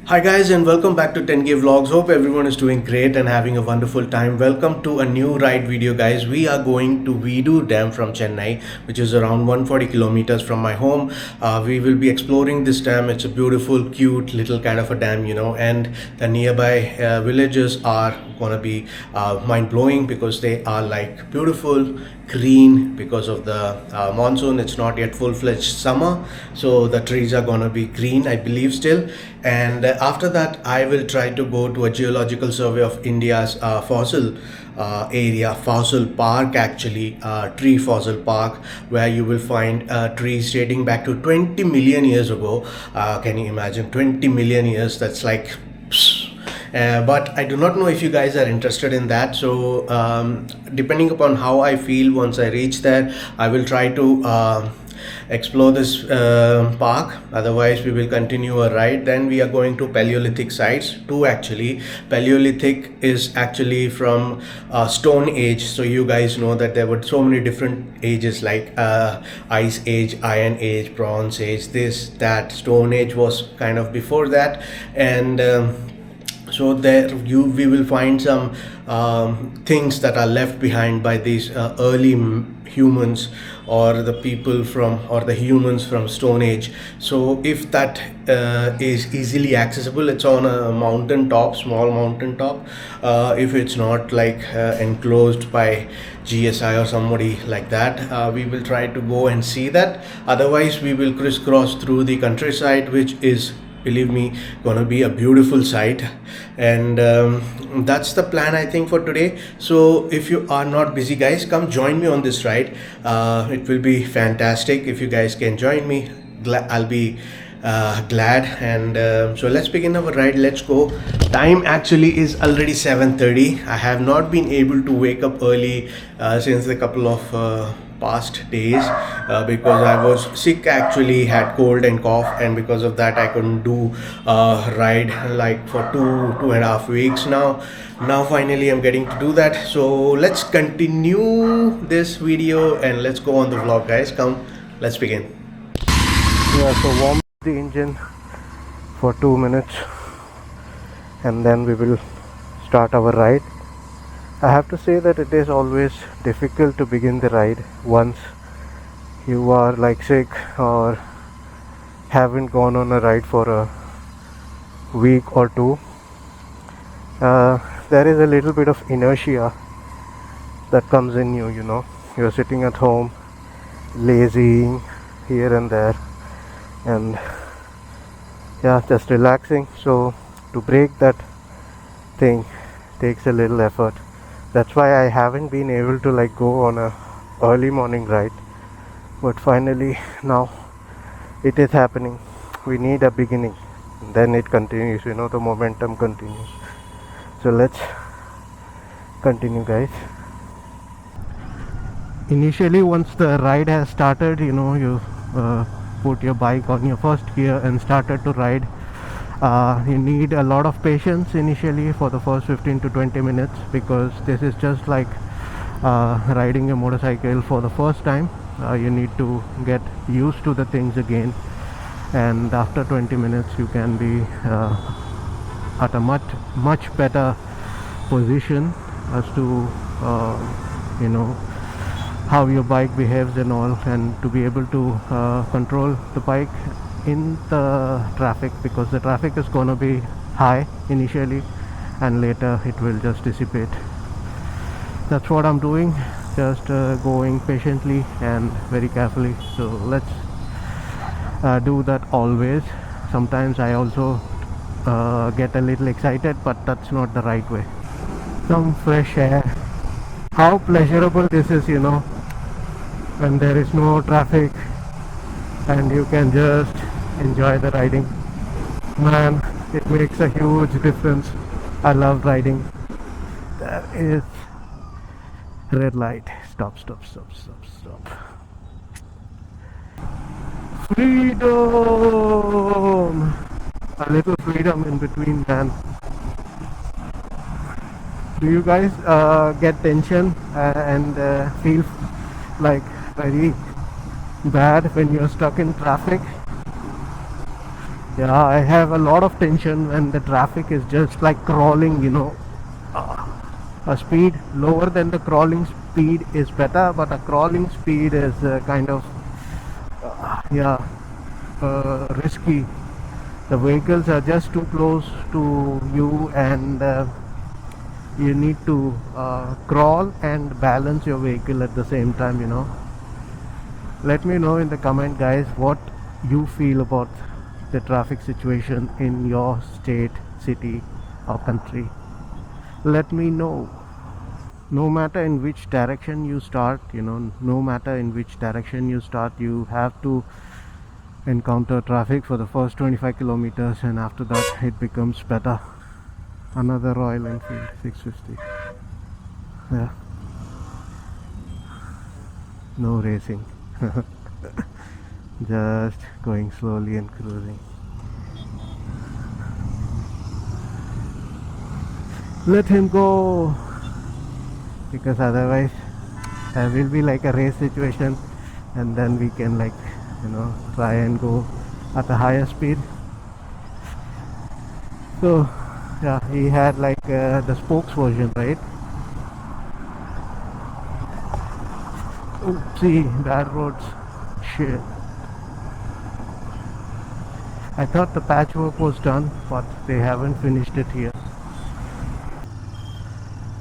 Hi guys and welcome back to 10K Vlogs. Hope everyone is doing great and having a wonderful time. Welcome to a new ride video guys. We are going to Veedur Dam from Chennai, which is around 140 kilometers from my home. We will be exploring this dam. It's a beautiful, cute little kind of a dam, and the nearby villages are gonna be mind-blowing because they are like beautiful green because of the monsoon. It's not yet full-fledged summer, so the trees are gonna be green, I believe, still. And after that I will try to go to a geological survey of India's fossil park, actually, tree fossil park, where you will find trees dating back to 20 million years ago. Can you imagine 20 million years? That's like but I do not know if you guys are interested in that. So depending upon how I feel once I reach there, I will try to explore this park. Otherwise we will continue a ride. Then we are going to Paleolithic sites too, actually. Paleolithic is actually from Stone Age, so you guys know that there were so many different ages, like Ice Age, Iron Age, Bronze Age, this, that. Stone Age was kind of before that. And so there we will find some things that are left behind by these early humans, or the people from, or the humans from Stone Age. So if that is easily accessible, it's on a mountain top, small mountain top. If it's not like enclosed by GSI or somebody like that, we will try to go and see that. Otherwise we will crisscross through the countryside, which is, believe me, gonna be a beautiful sight. And that's the plan, I think, for today. So if you are not busy guys, come join me on this ride. It will be fantastic if you guys can join me. I'll be glad. And so let's begin our ride. Let's go. Time actually is already 7:30. I have not been able to wake up early since a couple of past days because I was sick, actually had cold and cough, and because of that I couldn't do ride like for two and a half weeks now finally I'm getting to do that. So let's continue this video and let's go on the vlog guys. Come, let's begin. Yeah, so warm the engine for 2 minutes and then we will start our ride. I have to say that it is always difficult to begin the ride once you are like sick or haven't gone on a ride for a week or two. There is a little bit of inertia that comes in you, you're sitting at home lazying here and there and just relaxing. So to break that thing takes a little effort. That's why I haven't been able to like go on a early morning ride, but finally now it is happening. We need a beginning, then it continues, the momentum continues. So let's continue guys. Initially, once the ride has started, you put your bike on your first gear and started to ride. You need a lot of patience initially for the first 15 to 20 minutes because this is just like riding a motorcycle for the first time. You need to get used to the things again, and after 20 minutes you can be at a much better position as to how your bike behaves and all, and to be able to control the bike in the traffic, because the traffic is gonna be high initially and later it will just dissipate. That's what I'm doing, just going patiently and very carefully. So let's do that always. Sometimes I also get a little excited, but that's not the right way. Some fresh air. How pleasurable this is, when there is no traffic and you can just enjoy the riding. Man, it makes a huge difference. I love riding. There is red light. Stop. Freedom! A little freedom in between, man. Do you guys get tension and feel like very bad when you're stuck in traffic? Yeah, I have a lot of tension when the traffic is just like crawling, A speed lower than the crawling speed is better, but a crawling speed is kind of, yeah, risky. The vehicles are just too close to you, and you need to crawl and balance your vehicle at the same time. Let me know in the comment, guys, what you feel about the traffic situation in your state, city, or country. Let me know. No matter in which direction you start, no matter in which direction you start, you have to encounter traffic for the first 25 kilometers, and after that it becomes better. Another Royal Enfield 650. Yeah, no racing. Just going slowly and cruising. Let him go, because otherwise there will be like a race situation, and then we can try and go at a higher speed. So yeah, he had like the spokes version, right? Oopsie, bad roads. Shit. I thought the patchwork was done, but they haven't finished it here.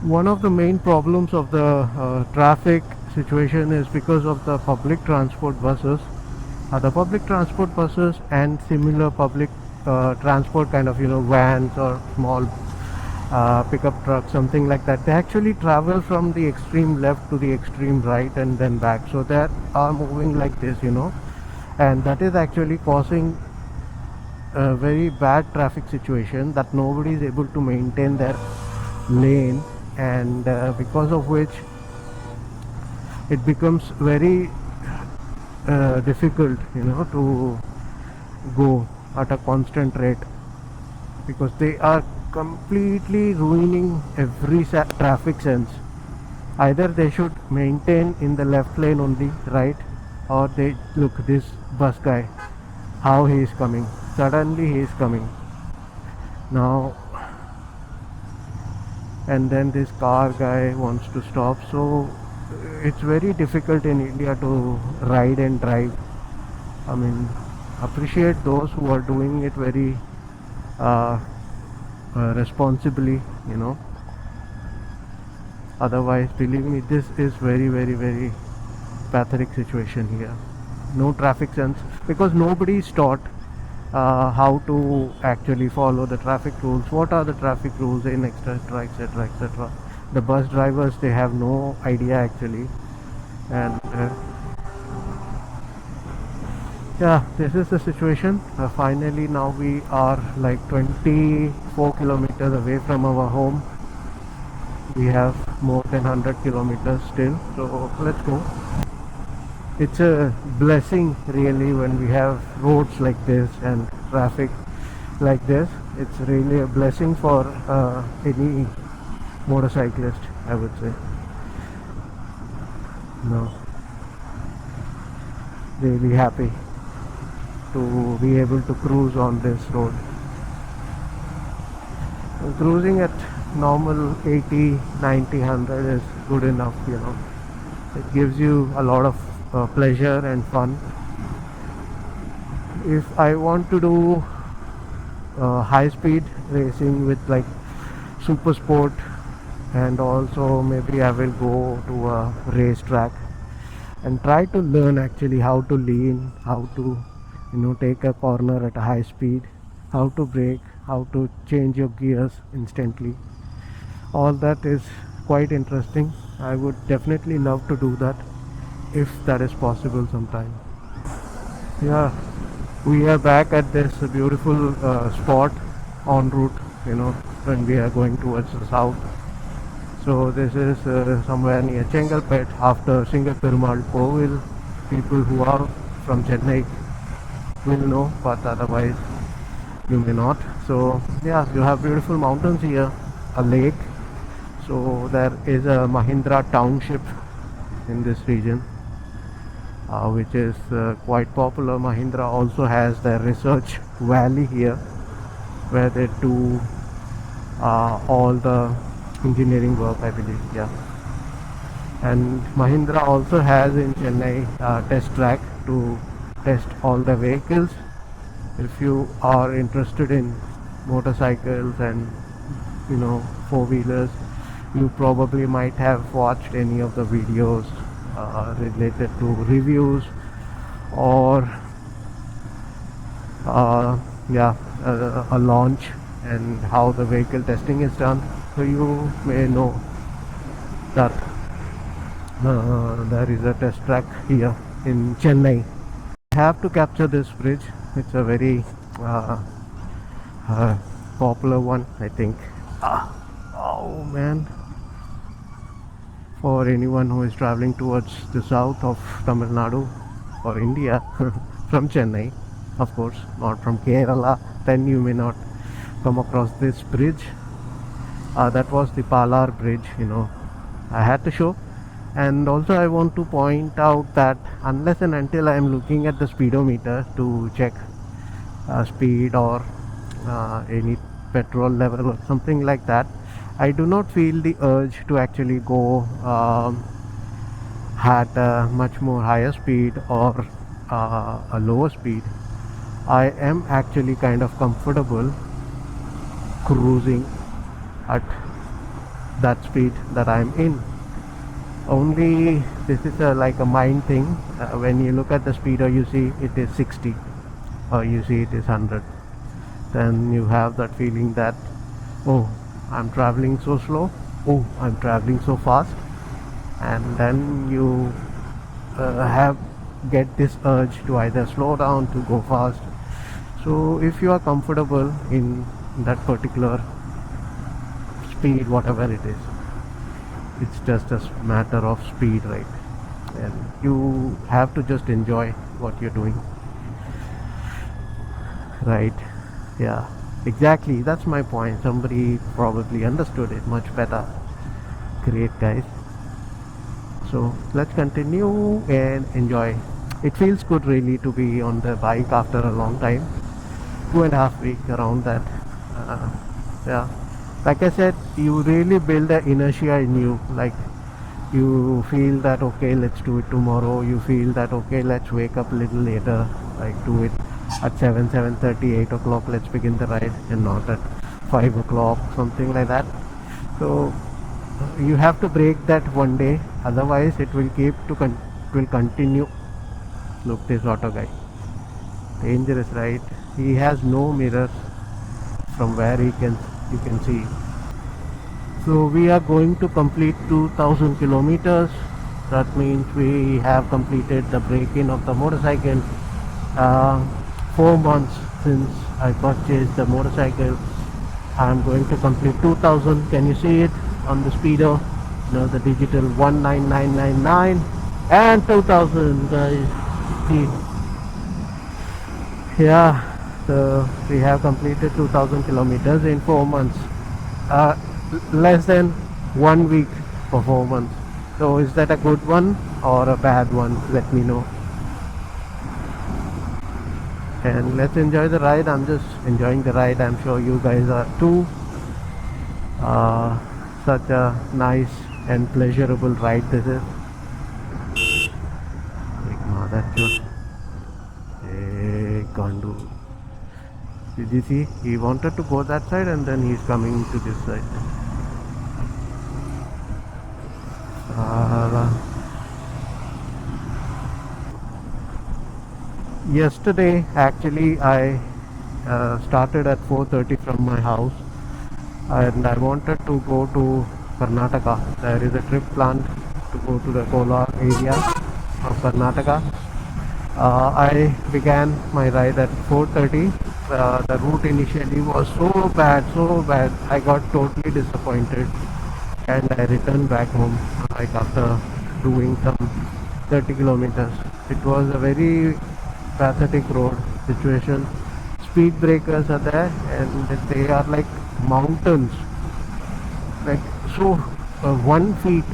One of the main problems of the traffic situation is because of the public transport buses. The public transport buses and similar public transport kind of vans or small pickup trucks, something like that, they actually travel from the extreme left to the extreme right and then back, so they are moving like this, and that is actually causing a very bad traffic situation, that nobody is able to maintain their lane, and because of which it becomes very difficult to go at a constant rate, because they are completely ruining every traffic sense. Either they should maintain in the left lane only, right, or they look, this bus guy, how he is coming, suddenly he is coming now, and then this car guy wants to stop. So it's very difficult in India to ride and drive. I mean, appreciate those who are doing it very responsibly, otherwise, believe me, this is very, very, very pathetic situation here. No traffic sense, because nobody is taught how to actually follow the traffic rules. What are the traffic rules in etc, etc, etc. The bus drivers, they have no idea actually, and yeah, this is the situation. Finally, now we are like 24 kilometers away from our home. We have more than 100 kilometers still, so let's go. It's a blessing really when we have roads like this and traffic like this. It's really a blessing for any motorcyclist, I would say. No, really happy to be able to cruise on this road. Cruising at normal 80, 90, 100 is good enough, It gives you a lot of pleasure and fun. If I want to do high speed racing with like super sport, and also maybe I will go to a racetrack and try to learn actually how to lean, how to take a corner at a high speed, how to brake, how to change your gears instantly. All that is quite interesting. I would definitely love to do that if that is possible sometime. Yeah, we are back at this beautiful spot en route, when we are going towards the south. So this is somewhere near Chengalpet, after Singaperumal Kovil. People who are from Chennai will know, but otherwise you may not. So yeah, you have beautiful mountains here, a lake. So there is a Mahindra township in this region. which is quite popular. Mahindra also has their research valley here where they do all the engineering work, I believe. Yeah. And Mahindra also has in Chennai test track to test all the vehicles. If you are interested in motorcycles and four-wheelers, you probably might have watched any of the videos related to reviews or yeah, a launch and how the vehicle testing is done. So you may know that there is a test track here in Chennai. I have to capture this bridge. It's a very uh, popular one, I think. Oh man, for anyone who is traveling towards the south of Tamil Nadu or India from Chennai, of course, not from Kerala, then you may not come across this bridge. That was the Palar bridge, I had to show. And also I want to point out that unless and until I am looking at the speedometer to check speed or any petrol level or something like that, I do not feel the urge to actually go at a much more higher speed or a lower speed. I am actually kind of comfortable cruising at that speed that I'm in. Only this is like a mind thing. When you look at the speedo, you see it is 60 or you see it is 100, then you have that feeling that, oh, I'm traveling so slow, oh, I'm traveling so fast, and then you have get this urge to either slow down to go fast. So if you are comfortable in that particular speed, whatever it is, it's just a matter of speed, right? And you have to just enjoy what you're doing, right? Yeah, exactly, that's my point. Somebody probably understood it much better. Great, guys. So let's continue and enjoy. It feels good really to be on the bike after a long time, 2.5 weeks around that. Yeah, like I said, you really build the inertia in you. Like you feel that okay, let's do it tomorrow. You feel that okay, let's wake up a little later, like do it at 7:30, 8 o'clock, let's begin the ride, and not at 5 o'clock, something like that. So you have to break that one day, otherwise it will will continue. Look, this auto guy, dangerous, right? He has no mirrors from where you can see. So we are going to complete 2000 kilometers. That means we have completed the break-in of the motorcycle. 4 months since I purchased the motorcycle, I'm going to complete 2000. Can you see it on the speedo? The digital 19999 and 2000, guys. See, yeah. So we have completed 2000 kilometers in 4 months. Less than 1 week for 4 months. So is that a good one or a bad one? Let me know. And let's enjoy the ride. I'm just enjoying the ride. I'm sure you guys are too. Such a nice and pleasurable ride this is. Ignore that shit. Hey, Gandu. Did you see? He wanted to go that side and then he's coming to this side. Yesterday actually I started at 4:30 from my house, and I wanted to go to Karnataka. There is a trip planned to go to the Kolar area of Karnataka. I began my ride at 4:30. The route initially was so bad, so bad. I got totally disappointed, and I returned back home like after doing some 30 kilometers. It was a very pathetic road situation. Speed breakers are there, and they are like mountains, like so 1 feet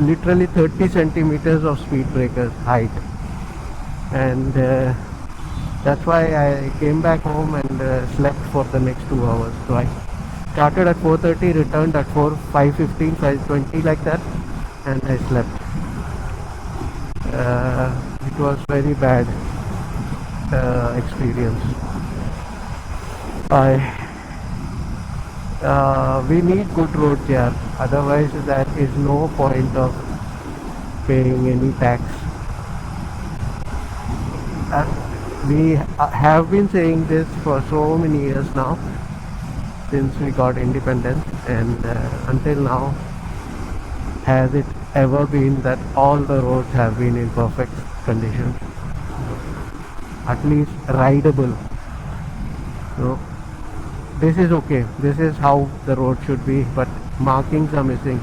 literally 30 centimeters of speed breakers height, and that's why I came back home and slept for the next 2 hours. So I started at 4:30, returned at 5:15, 5:20 like that, and I slept. It was very bad experience. We need good roads here, otherwise there is no point of paying any tax. We have been saying this for so many years now, since we got independence, and until now, has it ever been that all the roads have been in perfect condition, at least rideable? So this is okay, this is how the road should be, but markings are missing.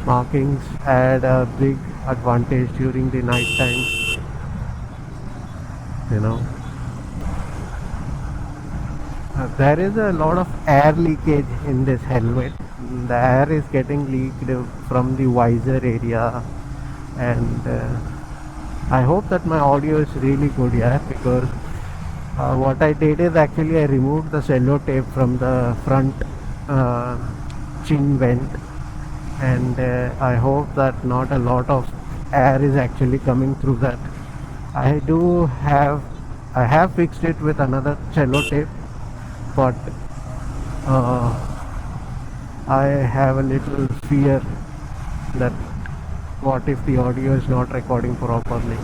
Markings add a big advantage during the night time, you know. There is a lot of air leakage in this helmet. The air is getting leaked from the visor area, and I hope that my audio is really good here, because what I did is actually I removed the cello tape from the front uh, chin vent, and I hope that not a lot of air is actually coming through that. I have fixed it with another cello tape, but uh, I have a little fear that what if the audio is not recording properly,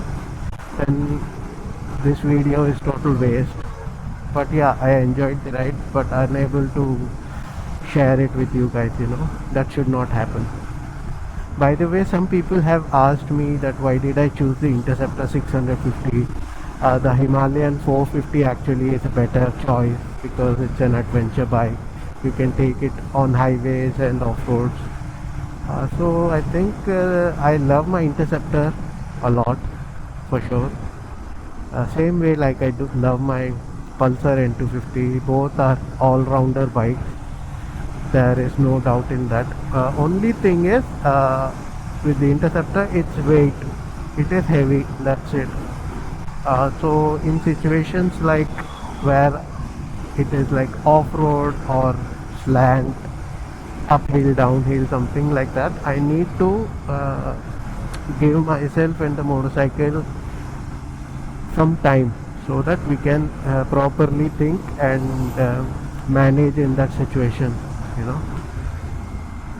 then this video is total waste. But yeah, I enjoyed the ride, but unable to share it with you guys, that should not happen. By the way, some people have asked me that why did I choose the Interceptor 650. The Himalayan 450 actually is a better choice, because it's an adventure bike. You can take it on highways and off-roads. So I think I love my Interceptor a lot, for sure. Same way like I do love my Pulsar N250. Both are all-rounder bikes. There is no doubt in that. Only thing is, with the Interceptor, its weight. It is heavy, that's it. So in situations like where it is like off-road or slant, uphill, downhill, something like that, I need to give myself and the motorcycle some time, so that we can properly think and manage in that situation, you know.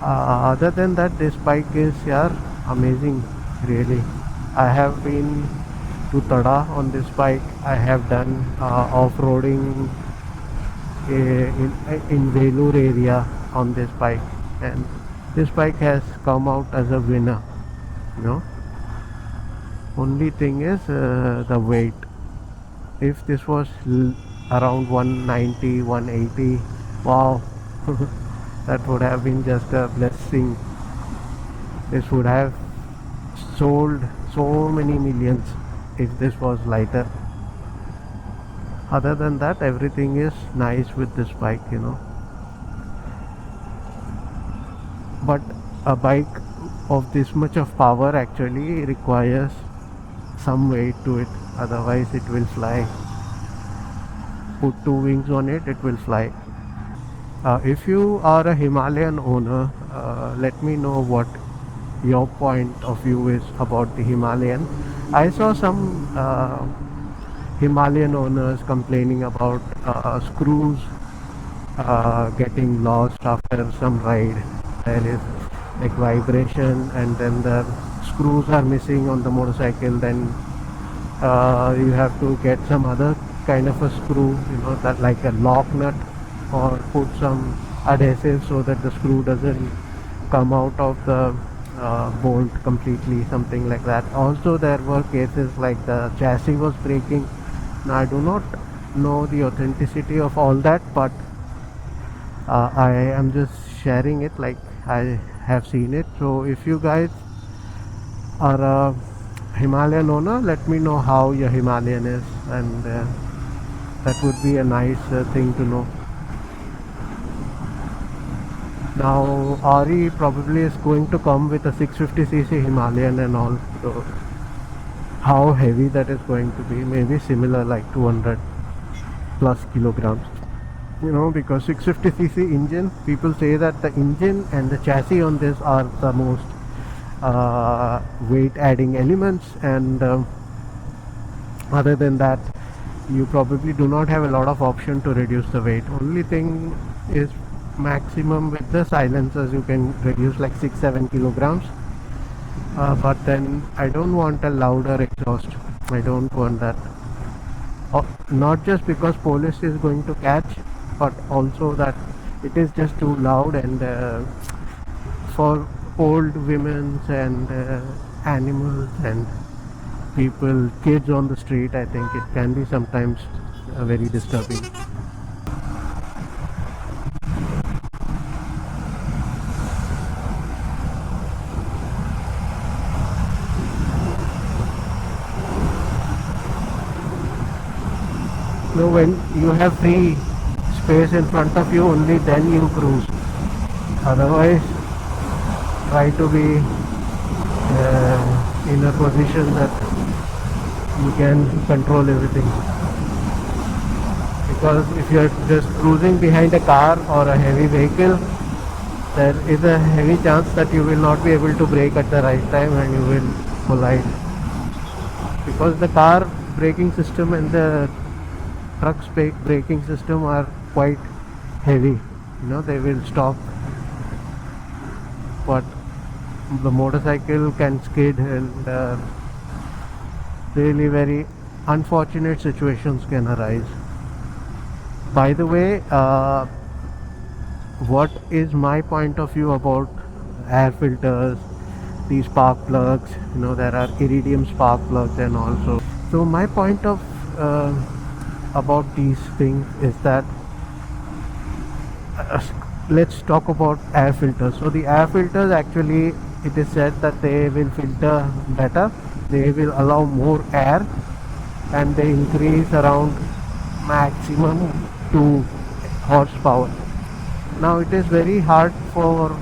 Other than that, this bike is amazing, really. I have been to Tada on this bike. I have done off-roading in Veedur area on this bike, and this bike has come out as a winner, you know. Only thing is the weight. If this was around 190, 180, wow, that would have been just a blessing. This would have sold so many millions if this was lighter. Other than that, everything is nice with this bike, you know. But a bike of this much of power actually requires some weight to it, otherwise it will fly. Put two wings on it, it will fly. If you are a Himalayan owner, let me know what your point of view is about the Himalayan. I saw some Himalayan owners complaining about screws getting lost after some ride. There is like vibration, and then the screws are missing on the motorcycle. Then you have to get some other kind of a screw, that like a lock nut, or put some adhesive so that the screw doesn't come out of the bolt completely, something like that. Also, there were cases like the chassis was breaking. Now, I do not know the authenticity of all that, but I am just sharing it like I have seen it. So if you guys are a Himalayan owner, let me know how your Himalayan is, and that would be a nice thing to know. Now RE probably is going to come with a 650cc Himalayan and all. So how heavy that is going to be? Maybe similar, like 200 plus kilograms. You know, because 650cc engine, people say that the engine and the chassis on this are the most weight adding elements, and other than that you probably do not have a lot of option to reduce the weight. Only thing is, maximum with the silencers you can reduce like 6-7 kilograms, but then I don't want a louder exhaust. I don't want that. Not just because police is going to catch, but also that it is just too loud, and for old women and animals and people, kids on the street, I think it can be sometimes very disturbing. So when you have free space in front of you, only then you cruise. Otherwise, try to be in a position that you can control everything. Because if you are just cruising behind a car or a heavy vehicle, there is a heavy chance that you will not be able to brake at the right time and you will collide. Because the car braking system and the truck's braking system are quite heavy, you know, they will stop, but the motorcycle can skid, and really very unfortunate situations can arise. By the way, what is my point of view about air filters, these spark plugs? You know, there are iridium spark plugs and also. So my point of about these things is that let's talk about air filters. So the air filters, actually it is said that they will filter better, they will allow more air, and they increase around maximum 2 horsepower. Now it is very hard for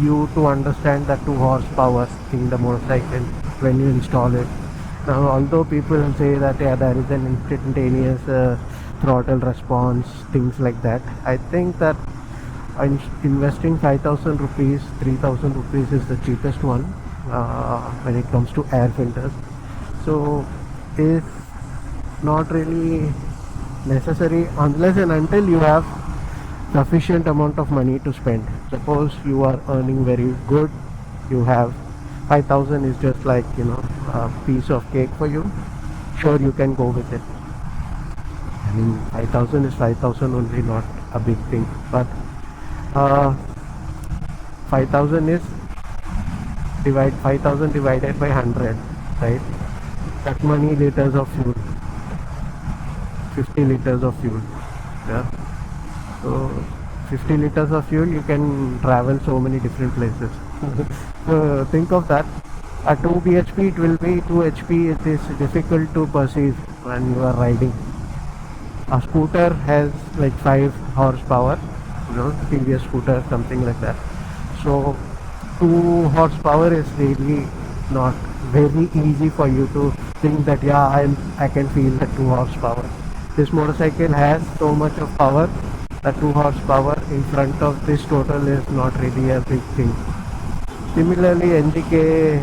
you to understand that 2 horsepower in the motorcycle when you install it. Now, although people say that yeah, there is an instantaneous throttle response, things like that, I think that investing 5,000 rupees, 3,000 rupees is the cheapest one when it comes to air filters. So it's not really necessary unless and until you have sufficient amount of money to spend. Suppose you are earning very good, you have 5,000 is just like, you know, a piece of cake for you. Sure, you can go with it. I mean, 5,000 is 5,000 only, not a big thing. But 5,000 is 5,000 divided by 100, right? That many liters of fuel, 50 liters of fuel. Yeah. So 50 liters of fuel, you can travel so many different places. So think of that. A 2 bhp, it will be 2 HP. It is difficult to perceive when you are riding. A scooter has like 5 horsepower, you know, previous scooter, something like that. So 2 horsepower is really not very easy for you to think that yeah, I can feel the 2 horsepower. This motorcycle has so much of power that 2 horsepower in front of this total is not really a big thing. Similarly, NGK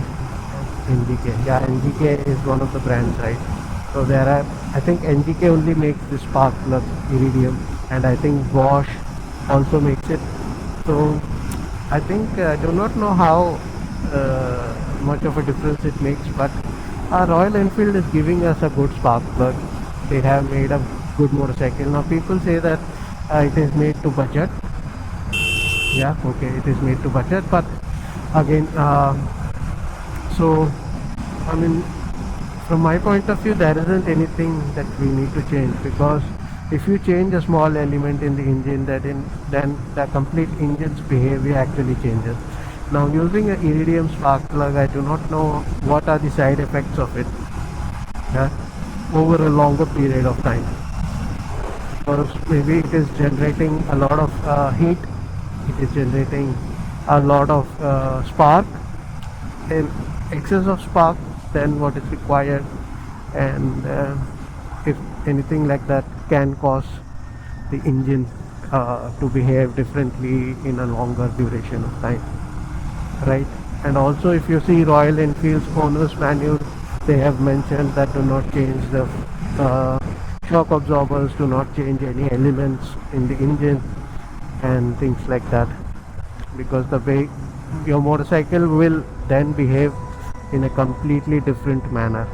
is one of the brands, right? So there are, I think NGK only makes this spark plug iridium, and I think Bosch also makes it. So I think I do not know how much of a difference it makes, but Royal Enfield is giving us a good spark plug. They have made a good motorcycle. Now people say that it is made to budget. Yeah, okay, it is made to budget, but again, so I mean, from my point of view, there isn't anything that we need to change, because if you change a small element in the engine, then the complete engine's behavior actually changes. Now, using an iridium spark plug, I do not know what are the side effects of it, yeah, over a longer period of time. Or maybe it is generating a lot of heat. It is generating a lot of spark, in excess of spark than what is required, and if anything like that can cause the engine to behave differently in a longer duration of time, right? And also, if you see Royal Enfield's owner's manual, they have mentioned that do not change the uh, shock absorbers, do not change any elements in the engine and things like that, because the way your motorcycle will then behave in a completely different manner.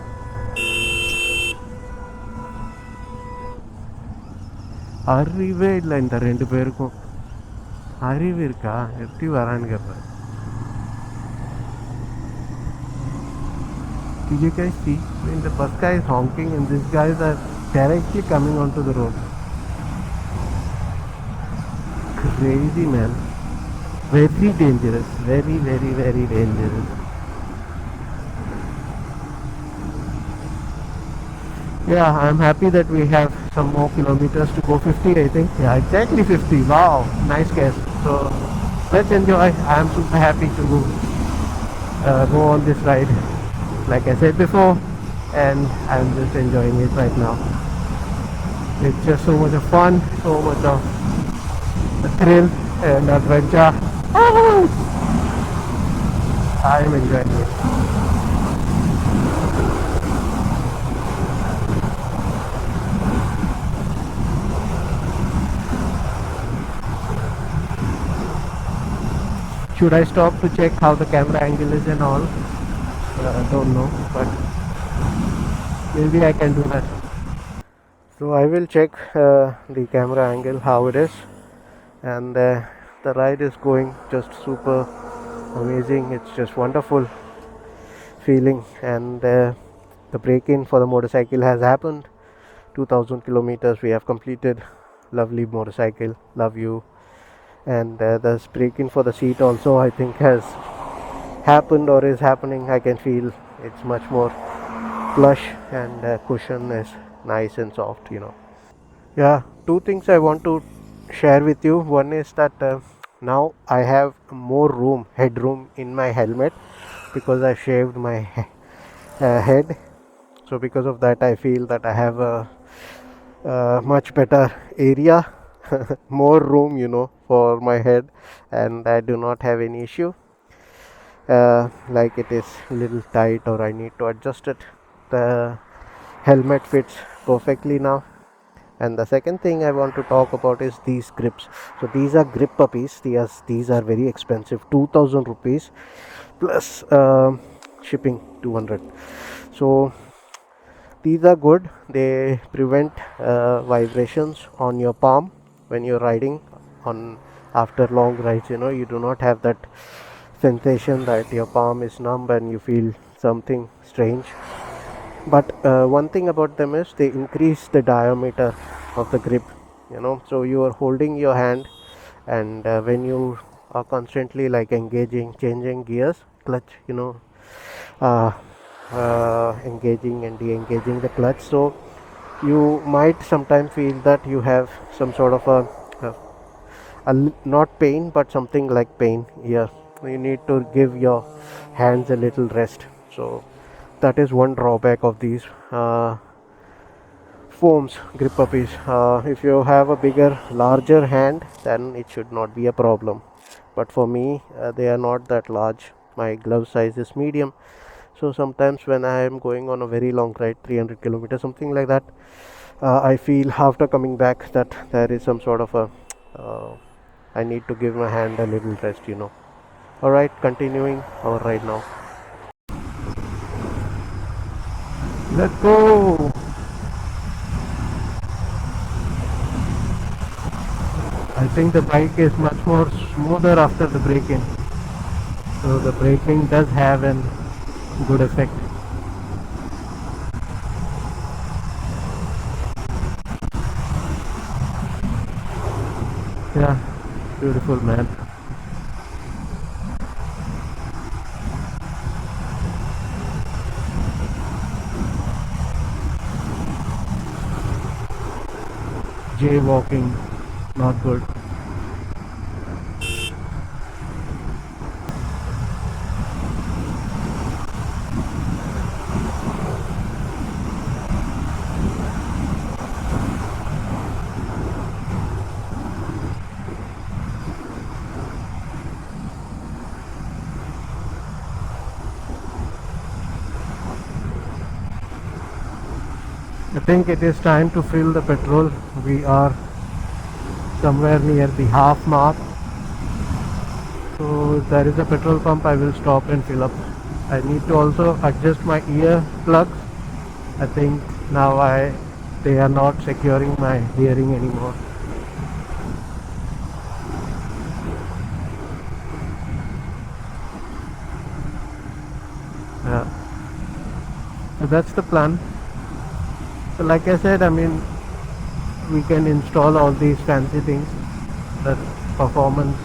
அறிவே இல்லை இந்த ரெண்டு பேருக்கும். அறிவு இருக்கா? எப்படி வரான்னு கேட்பேன். Did you guys see? I mean, the bus guy is honking and these guys are directly coming onto the road. Crazy, man. Very dangerous. Very, very, very dangerous. Yeah, I'm happy that we have some more kilometers to go. 50, I think. Yeah, exactly 50. Wow, nice guess. So let's enjoy. I'm super happy to go on this ride, like I said before, and I'm just enjoying it right now. It's just so much of fun, so much of thrill and adventure. I'm enjoying it. Should I stop to check how the camera angle is and all? Don't know, but maybe I can do that. So I will check the camera angle, how it is, and the ride is going just super amazing. It's just wonderful feeling, and the break-in for the motorcycle has happened. 2000 kilometers we have completed. Lovely motorcycle, love you. And the break-in for the seat also, I think, has happened or is happening. I can feel it's much more plush, and cushion is nice and soft, Yeah, two things I want to share with you. One is that now I have more headroom in my helmet, because I shaved my head. So because of that, I feel that I have a much better area, more room, for my head, and I do not have any issue like it is a little tight or I need to adjust it. The helmet fits perfectly now. And the second thing I want to talk about is these grips. So these are grip puppies. These are very expensive, 2000 rupees plus shipping 200. So these are good. They prevent vibrations on your palm when you're riding on after long rides. You do not have that sensation that your palm is numb and you feel something strange. But one thing about them is they increase the diameter of the grip, so you are holding your hand, and when you are constantly like engaging, changing gears, clutch, engaging and de-engaging the clutch, so you might sometimes feel that you have some sort of not pain but something like pain here. You need to give your hands a little rest. So that is one drawback of these foams grip puppies. If you have a larger hand, then it should not be a problem, but for me they are not that large. My glove size is medium, so sometimes when I am going on a very long ride, 300 kilometers, something like that, I feel after coming back that there is some sort of a I need to give my hand a little rest. Alright, continuing our ride now. Let's go. I think the bike is much more smoother after the braking. So the braking does have a good effect. Yeah, beautiful, man. Jaywalking, not good. think it is time to fill the petrol. We are somewhere near the half mark. So if there is a petrol pump, I will stop and fill up. I need to also adjust my ear plugs. I think now they are not securing my hearing anymore. Yeah. So that's the plan. So like I said, I mean, we can install all these fancy things, the performance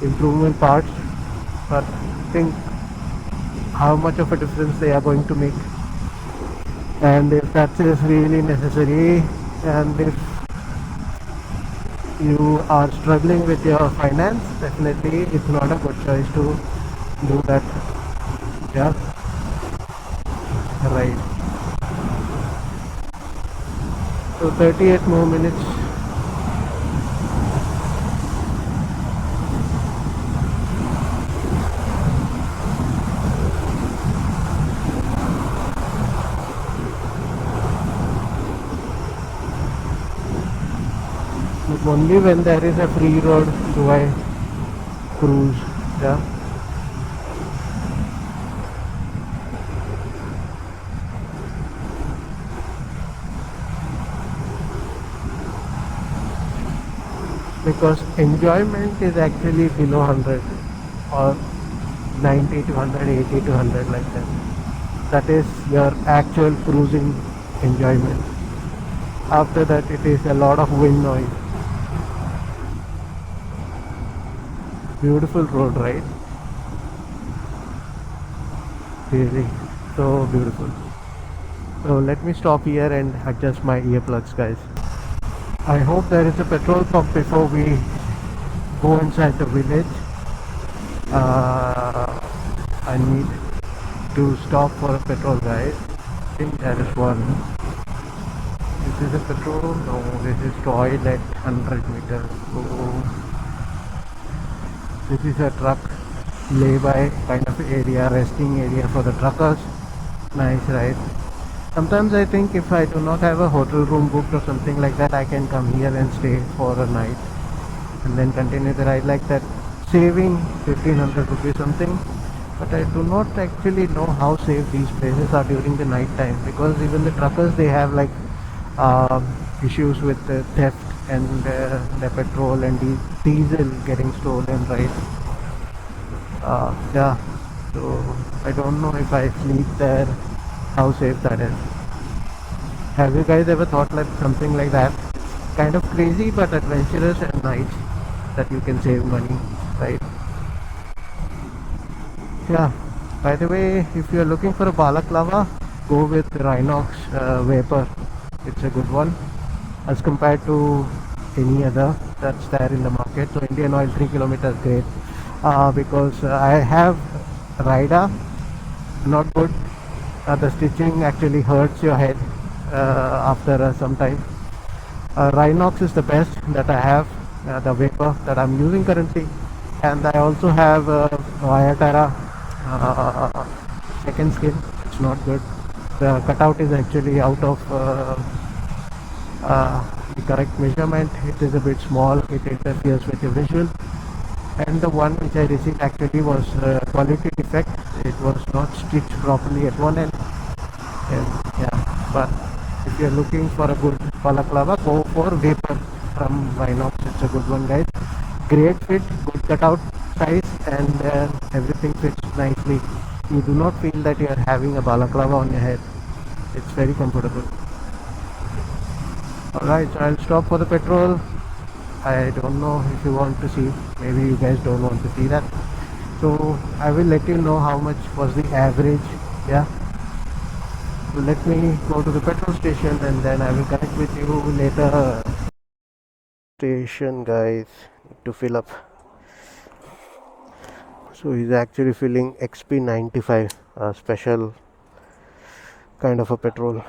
improvement parts, but think how much of a difference they are going to make, and if that is really necessary, and if you are struggling with your finance, definitely it's not a good choice to do that. Yeah, right. So 38 more minutes. Only when there is a free road do I cruise. Yeah. Because enjoyment is actually below 100 or 90 to 100, 80 to 100, like that. That is your actual cruising enjoyment. After that, it is a lot of wind noise. Beautiful road, right? Really, so beautiful. So let me stop here and adjust my earplugs, guys. I hope there is a petrol pump before we go inside the village. I need to stop for a petrol, guys. I think there is one. This is a petrol. No, this is toilet 100 meters. So this is a truck lay-by kind of area, resting area for the truckers. Nice, right? Sometimes I think if I do not have a hotel room booked or something like that, I can come here and stay for a night and then continue the ride like that, saving 1500 rupees something. But I do not actually know how safe these places are during the night time, because even the truckers, they have like issues with the theft and the petrol and the diesel getting stolen, right? Yeah, so I don't know if I sleep there, how safe that is. Have you guys ever thought like something like that? Kind of crazy but adventurous and nice, that you can save money, right? Yeah. By the way, if you are looking for a balaclava, go with Rhinox Vapor. It's a good one as compared to any other that's there in the market. So Indian Oil 3 kilometers great, because I have Rida, not good. The stitching actually hurts your head after some time. Rhinox is the best that I have, the vapor that I'm using currently, and I also have Viaterra second skin. It's not good. The cutout is actually out of the correct measurement. It is a bit small. It interferes with your visual. And the one which I received actually was quality defect. It was not stitched properly at one end. And yeah, but if you're looking for a good balaclava, go for Vapor from Rhinox. It's a good one, guys. Great fit, good cutout size, and everything fits nicely. You do not feel that you are having a balaclava on your head. It's very comfortable. Alright, so I'll stop for the petrol. I don't know if you want to see, maybe you guys don't want to see that. So I will let you know how much was the average. Yeah. So let me go to the petrol station and then I will connect with you later. Station, guys, to fill up. So he's actually filling XP95, a special kind of a petrol.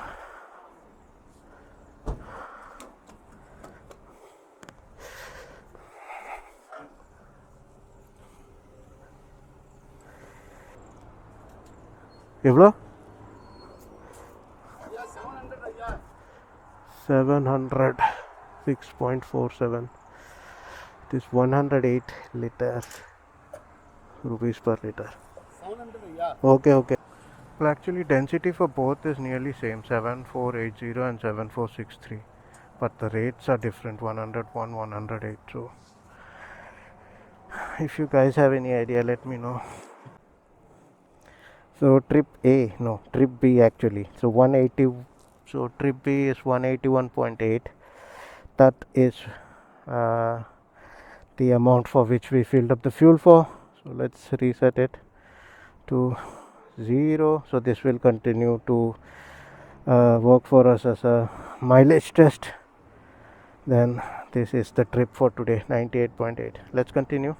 எவ்வளோ? 706.47. It is 108 liters rupees per liter. 700, yeah. Okay. Well, actually, density for both is nearly same, 7480 and 7463. But the rates are different, 101, 108. So, if you guys have any idea, let me know. So trip B actually. So 180. So trip B is 181.8. That is uh, the amount for which we filled up the fuel for. So let's reset it to 0. So this will continue to work for us as a mileage test. Then this is the trip for today, 98.8. Let's continue.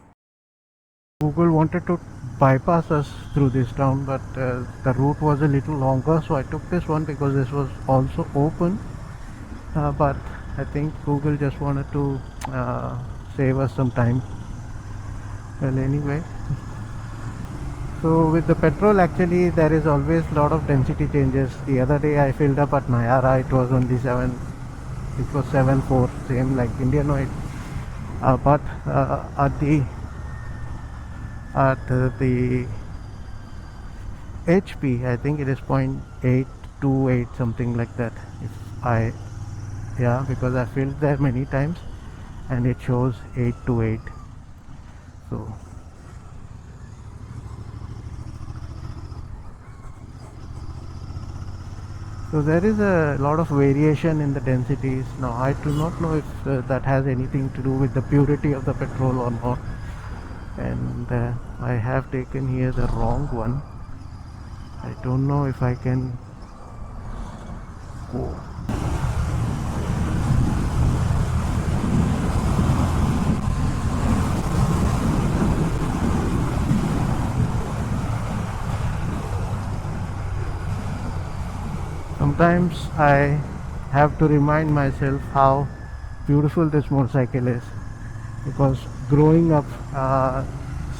Google wanted to bypass us through this town, but the route was a little longer, so I took this one because this was also open. But I think Google just wanted to save us some time. Well, anyway, so with the petrol, actually there is always a lot of density changes. The other day I filled up at Nayara, it was only 7. It was 7.4, same like Indian oil. But at the HP, I think it is 0.828, something like that. Because I filled there many times and it shows 828. So there is a lot of variation in the densities. Now I do not know if that has anything to do with the purity of the petrol or not. And I have taken here the wrong one. I don't know if I can go. Sometimes I have to remind myself how beautiful this motorcycle is, because growing up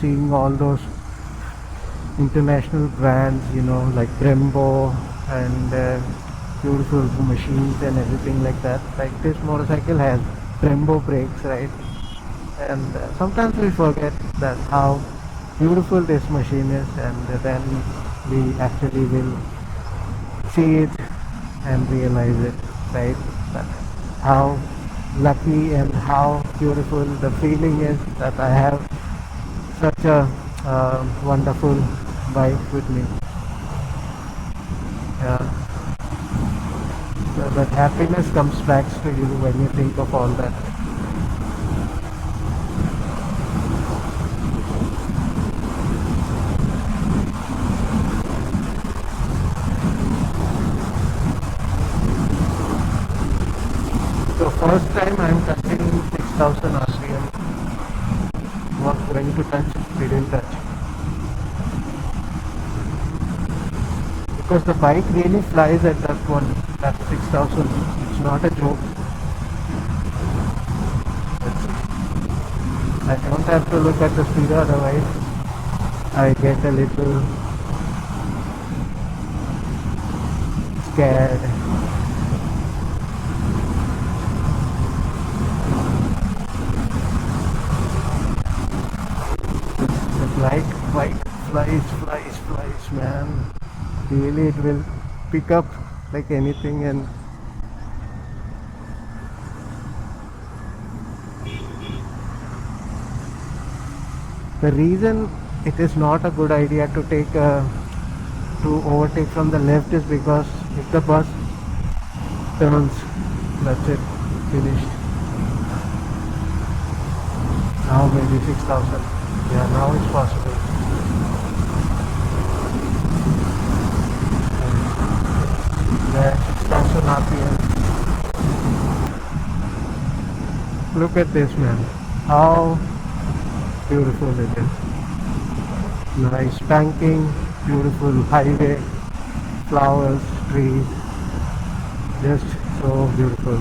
seeing all those international brands, like Brembo and beautiful machines and everything like that, like this motorcycle has Brembo brakes, right? And sometimes we forget that how beautiful this machine is, and then we actually will see it and realize it, right? That how lucky and how beautiful the feeling is that I have such a wonderful bike with me. So that happiness comes back to you when you think of all that. So first time I'm touching 6000 RPM. Was going to touch, didn't touch. Because the bike really flies at that 6000. It's not a joke. I don't have to look at the speed, otherwise I get a little scared. The bike flies, man. Really, it will pick up like anything. And the reason it is not a good idea to overtake from the left is because if the bus turns, that's it, finished. Now maybe 6000. Yeah, now it's possible. There, 6000 RPM. Look at this, man. How beautiful it is. Nice banking, beautiful highway, flowers, trees. Just so beautiful.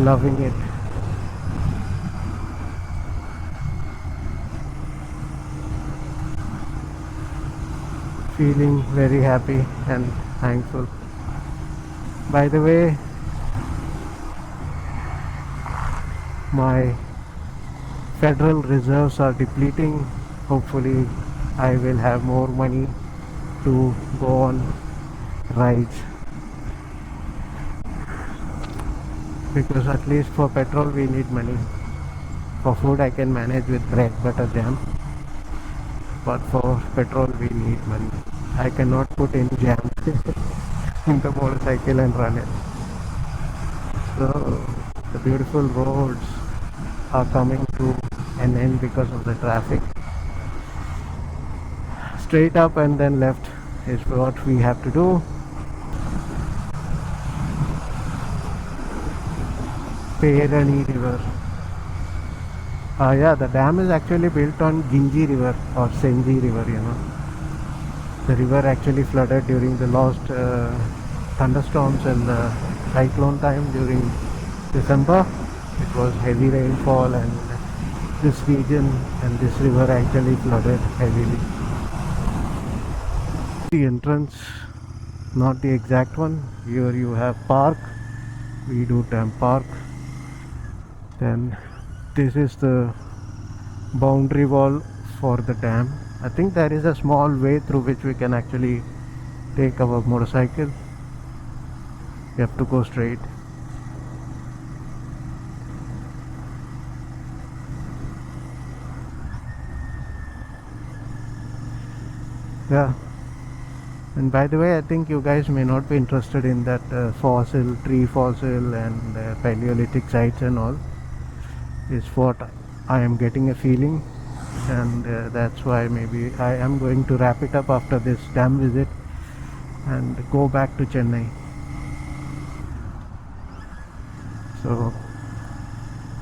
Loving it. Feeling very happy and thankful. By the way, my federal reserves are depleting. Hopefully I will have more money to go on rides, because at least for petrol we need money. For food I can manage with bread, butter, jam, but for petrol we need money. I cannot put any jam in the motorcycle and run it. So the beautiful roads are coming to an end because of the traffic. Straight up and then left is what we have to do. Perani River. Yeah, the dam is actually built on Ginji River or Senji River, you know. The river actually flooded during the last thunderstorms and the cyclone time during December. It was heavy rainfall and this region and this river actually flooded heavily. The entrance, not the exact one. Here you have park, Veedur Dam Park. Then this is the boundary wall for the dam. I think there is a small way through which we can actually take our motorcycle. You have to go straight. Yeah. And by the way, I think you guys may not be interested in that tree fossil and Paleolithic sites and all. Is what I am getting a feeling, and that's why maybe I am going to wrap it up after this dam visit and go back to Chennai. So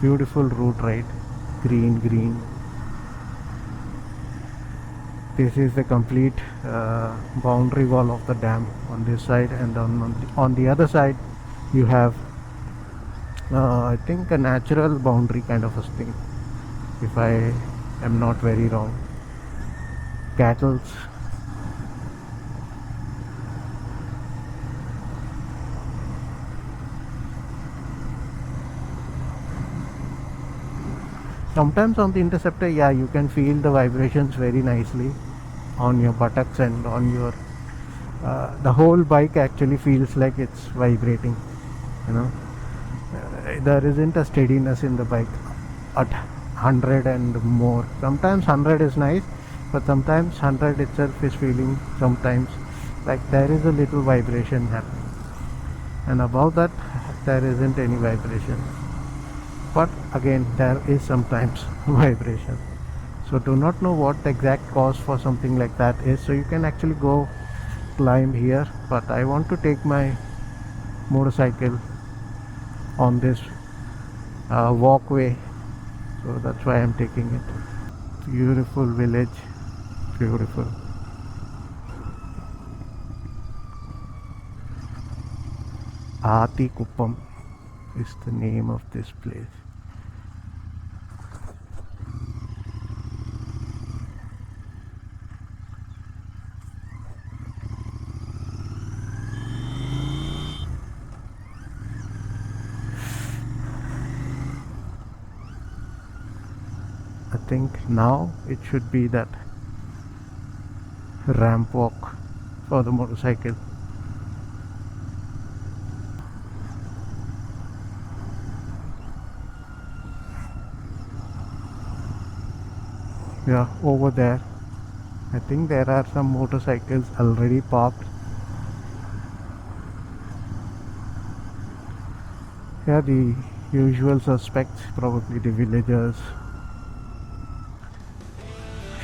beautiful route, right? Green. This is the complete boundary wall of the dam on this side, and on the other side you have I think a natural boundary kind of a thing, if I am not very wrong. Cattle. Sometimes on the Interceptor, yeah, you can feel the vibrations very nicely on your buttocks and on your the whole bike actually feels like it's vibrating, you know. There isn't a steadiness in the bike at 100 and more. Sometimes 100 is nice, but sometimes 100 itself is feeling sometimes like there is a little vibration happening, and above that there isn't any vibration, but again there is sometimes vibration. So do not know what the exact cause for something like that is, so you can actually go climb here, but I want to take my motorcycle on this walkway, so that's why I'm taking it. Beautiful village, beautiful. Kuppam is the name of this place. I think now it should be that ramp walk for the motorcycle. Yeah, over there I think there are some motorcycles already parked. Yeah, the usual suspects, probably the villagers.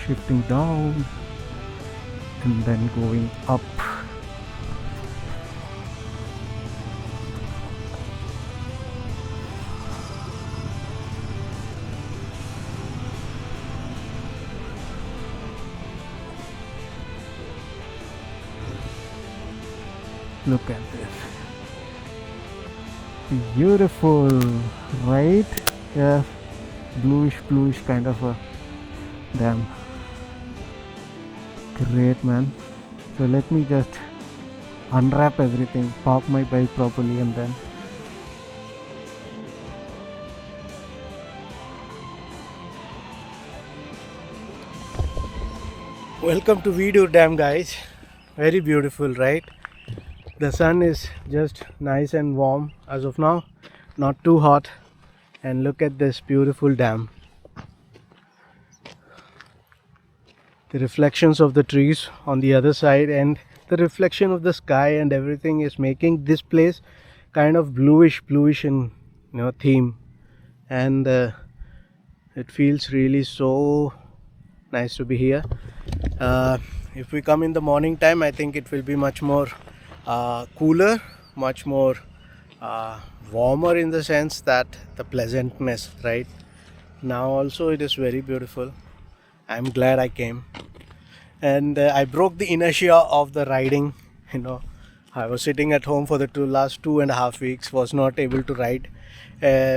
Shifting down and then going up. Look at this. Beautiful, right? Yeah, bluish kind of a dam. Great, man. So let me just unwrap everything, park my bike properly, and then Welcome to Veedur Dam, guys. Very beautiful, right? The sun is just nice and warm as of now, not too hot. And look at this beautiful dam. The reflections of the trees on the other side and the reflection of the sky and everything is making this place kind of bluish in theme. And it feels really so nice to be here. If we come in the morning time, I think it will be much more cooler, much more warmer, in the sense that the pleasantness, right? Now also it is very beautiful. I'm glad I came, and I broke the inertia of the riding. I was sitting at home for the last 2.5 weeks, was not able to ride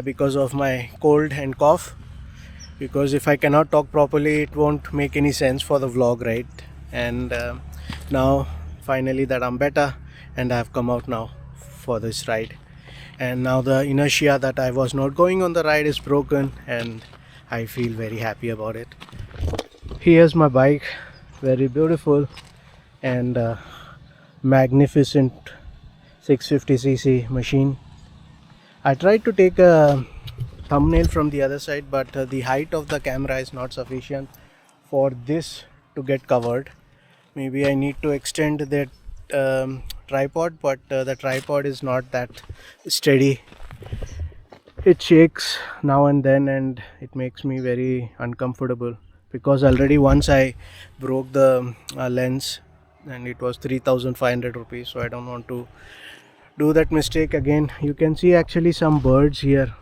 because of my cold and cough. Because if I cannot talk properly, it won't make any sense for the vlog, right? And now finally that I'm better, and I've come out now for this ride. And now the inertia that I was not going on the ride is broken, and I feel very happy about it. Here's my bike, very beautiful and magnificent 650cc machine. I tried to take a thumbnail from the other side, but the height of the camera is not sufficient for this to get covered. Maybe I need to extend that tripod, but the tripod is not that steady. It shakes now and then, and it makes me very uncomfortable, because already once I broke the lens, and it was 3,500 rupees, so I don't want to do that mistake again. You can see actually some birds here.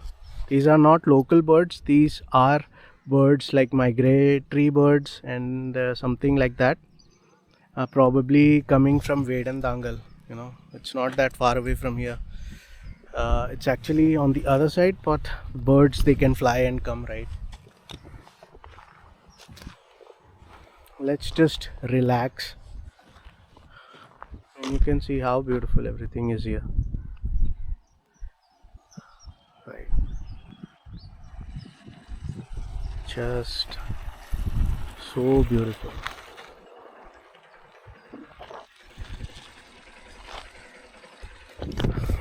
These are not local birds, these are birds like migratory birds and something like that, probably coming from Vedandangal. It's not that far away from here. It's actually on the other side, but birds, they can fly and come, right? Let's just relax, and you can see how beautiful everything is here, right? Just so beautiful.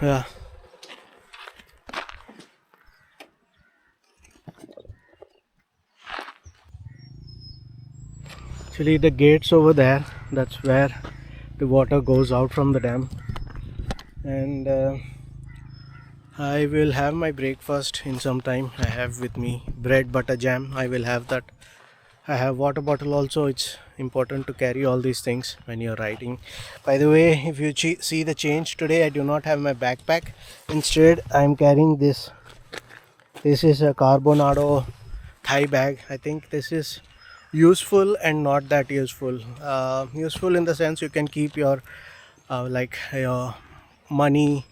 Yeah. Actually, the gates over there, that's where the water goes out from the dam. And I will have my breakfast in some time. I have with me bread, butter, jam. I will have that. I have water bottle also. It's important to carry all these things when you're riding. By the way, if you see the change today, I do not have my backpack. Instead, I'm carrying this. This is a Carbonado thigh bag. I think this is useful and not that useful. Useful in the sense you can keep your like your money,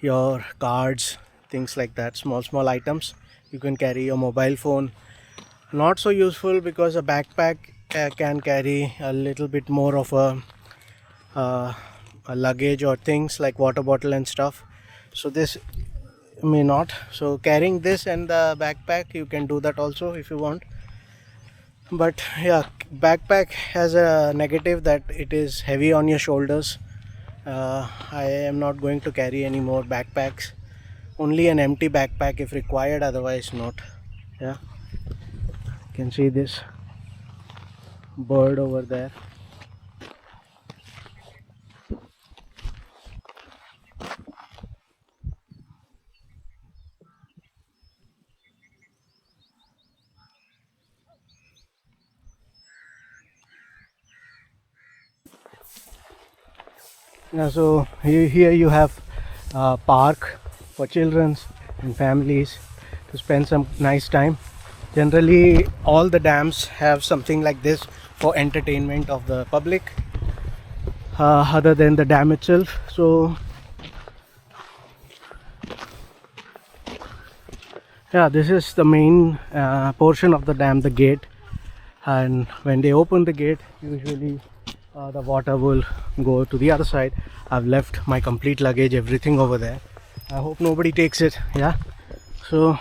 your cards, things like that, small items. You can carry your mobile phone. Not so useful because a backpack can carry a little bit more of a luggage or things like water bottle and stuff. So this may not. So carrying this and the backpack, you can do that also if you want. But yeah, backpack has a negative that it is heavy on your shoulders. I am not going to carry any more backpacks. Only an empty backpack if required, otherwise not. Yeah, you can see this bird over there. Yeah, so here you have a park for children and families to spend some nice time. Generally, all the dams have something like this for entertainment of the public, other than the dam itself. So yeah, this is the main portion of the dam, the gate. And when they open the gate, usually the water will go to the other side. I've left my complete luggage, everything over there. I hope nobody takes it. Yeah, so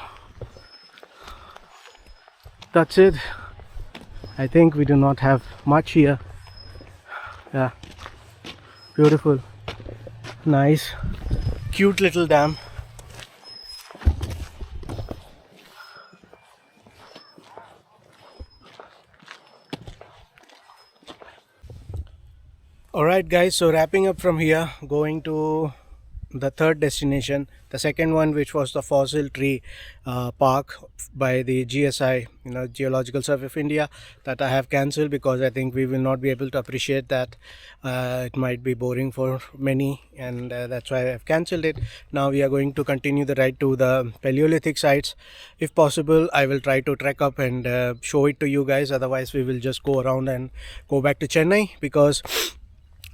that's it. I think we do not have much here Yeah, beautiful, nice, cute little dam. Alright guys, so wrapping up from here, going to the third destination, the second one, which was the fossil tree park by the GSI, Geological Survey of India, that I have cancelled because I think we will not be able to appreciate that. It might be boring for many, and that's why I have cancelled it. Now we are going to continue the ride to the Paleolithic sites. If possible, I will try to trek up and show it to you guys. Otherwise, we will just go around and go back to Chennai, because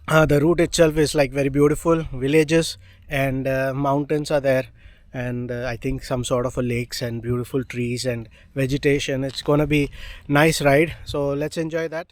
the route itself is like very beautiful villages, and mountains are there, and I think some sort of a lakes and beautiful trees and vegetation. It's gonna be nice ride, so let's enjoy that.